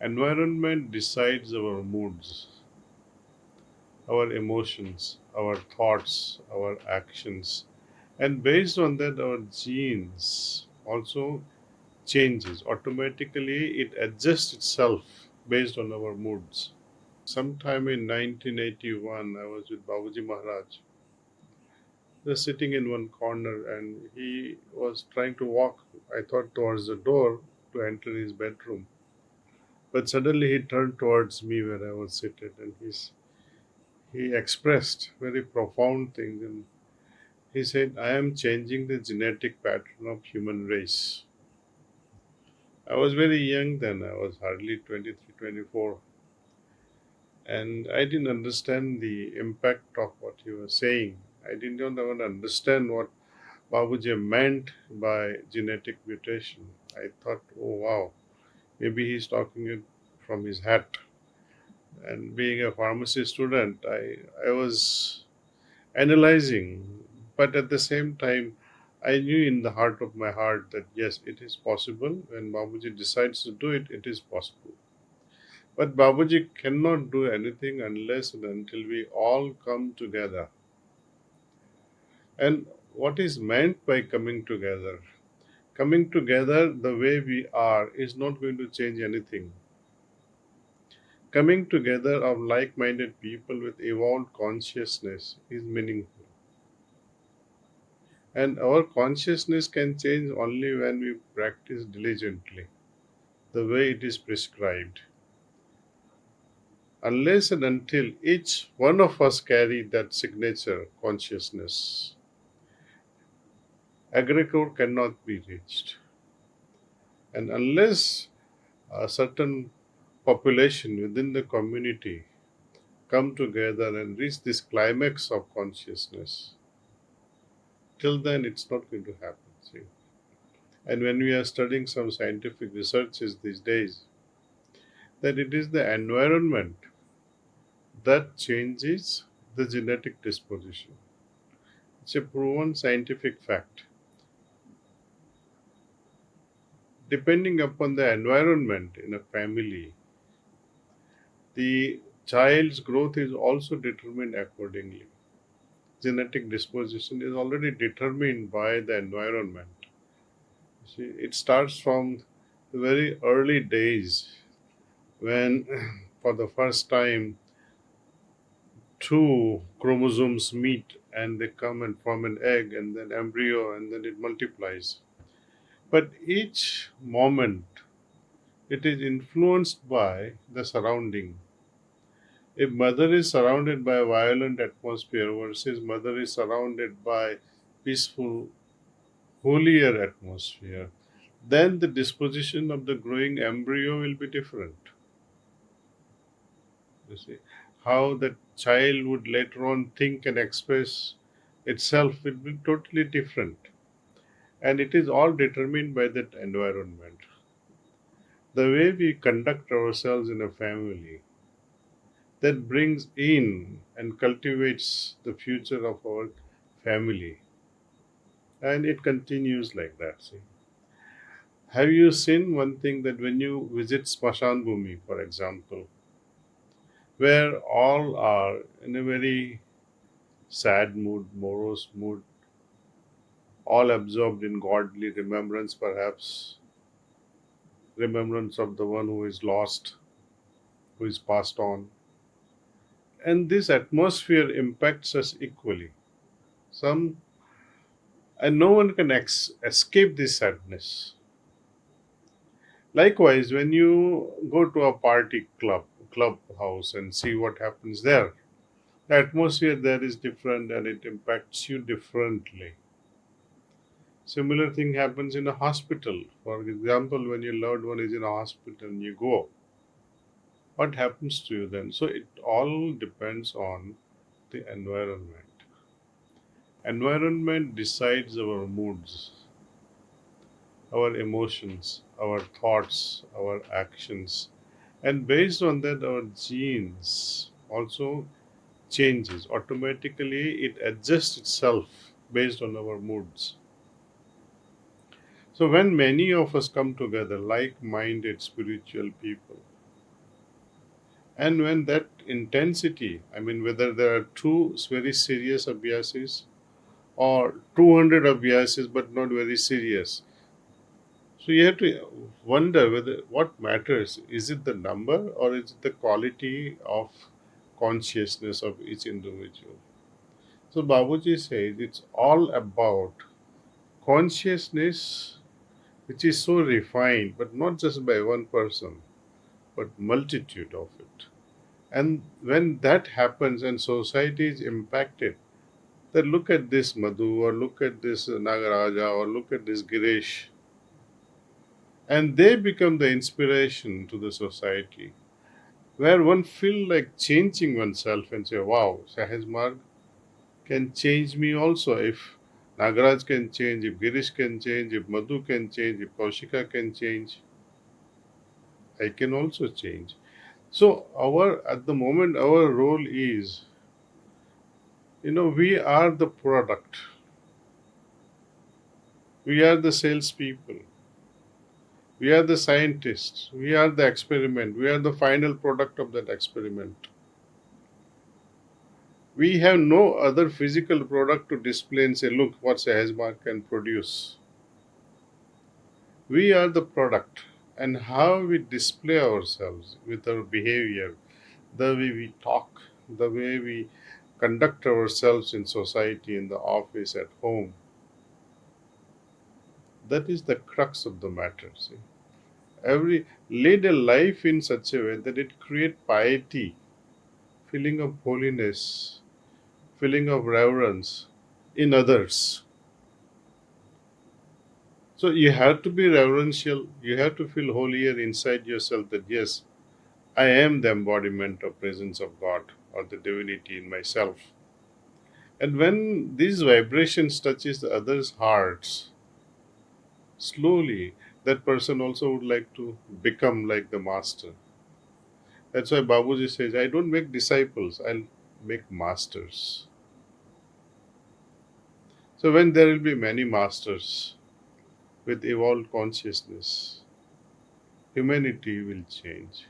Environment decides our moods, our emotions, our thoughts, our actions, and based on that, our genes also changes. Automatically, it adjusts itself based on our moods. Sometime in 1981, I was with Babuji Maharaj. He was sitting in one corner and he was trying to walk, I thought, towards the door to enter his bedroom. But suddenly he turned towards me where I was seated and he expressed very profound things. And he said, I am changing the genetic pattern of human race. I was very young then, I was hardly 23, 24. And I didn't understand the impact of what he was saying. I didn't even understand what Babuji meant by genetic mutation. I thought, oh wow, maybe he's talking it from his hat. And being a pharmacy student, I was analyzing, but at the same time, I knew in the heart of my heart that yes, it is possible. When Babuji decides to do it, it is possible. But Babuji cannot do anything unless and until we all come together. And what is meant by coming together? Coming together the way we are is not going to change anything. Coming together of like minded people with evolved consciousness is meaningful. And our consciousness can change only when we practice diligently, the way it is prescribed. Unless and until each one of us carry that signature consciousness, egregore cannot be reached. And unless a certain population within the community come together and reach this climax of consciousness, till then it's not going to happen. See? And when we are studying some scientific researches these days, that it is the environment that changes the genetic disposition. It's a proven scientific fact. Depending upon the environment in a family, the child's growth is also determined accordingly. Genetic disposition is already determined by the environment. See, it starts from the very early days when, for the first time, two chromosomes meet and they come and form an egg and then embryo and then it multiplies. But each moment, it is influenced by the surrounding. If mother is surrounded by a violent atmosphere versus mother is surrounded by peaceful, holier atmosphere, then the disposition of the growing embryo will be different. You see, how the child would later on think and express itself will be totally different. And it is all determined by that environment. The way we conduct ourselves in a family, that brings in and cultivates the future of our family. And it continues like that. See. Have you seen one thing that when you visit Smashan Bhumi, for example, where all are in a very sad mood, morose mood, all absorbed in godly remembrance, perhaps remembrance of the one who is lost, who is passed on. And this atmosphere impacts us equally. Some and no one can escape this sadness. Likewise, when you go to a party clubhouse and see what happens there, the atmosphere there is different and it impacts you differently. Similar thing happens in a hospital. For example, when your loved one is in a hospital and you go, what happens to you then? So it all depends on the environment. Environment decides our moods, our emotions, our thoughts, our actions, and based on that, our genes also changes. Automatically, it adjusts itself based on our moods. So when many of us come together, like-minded spiritual people, And when that intensity, I mean, whether there are two very serious abhyasis or 200 abhyasis but not very serious. So you have to wonder whether what matters, is it the number or is it the quality of consciousness of each individual? So Babuji says it's all about consciousness which is so refined, but not just by one person, but multitude of it. And when that happens and society is impacted, then look at this Madhu or look at this Nagaraja or look at this Girish, and they become the inspiration to the society, where one feel like changing oneself and say, wow, Sahaj Marg can change me also. If Nagaraj can change, if Girish can change, if Madhu can change, if Kaushika can change, I can also change. So our at the moment our role is, we are the product. We are the salespeople. We are the scientists. We are the experiment. We are the final product of that experiment. We have no other physical product to display and say, look what Sahajmark can produce. We are the product. And how we display ourselves with our behavior, the way we talk, the way we conduct ourselves in society, in the office, at home, that is the crux of the matter. See? Every lead a life in such a way that it create piety, feeling of holiness, feeling of reverence in others. So you have to be reverential, you have to feel holier inside yourself that yes, I am the embodiment of presence of God or the divinity in myself. And when these vibrations touches the others' hearts, slowly that person also would like to become like the master. That's why Babuji says, I don't make disciples, I'll make masters. So when there will be many masters with evolved consciousness, humanity will change.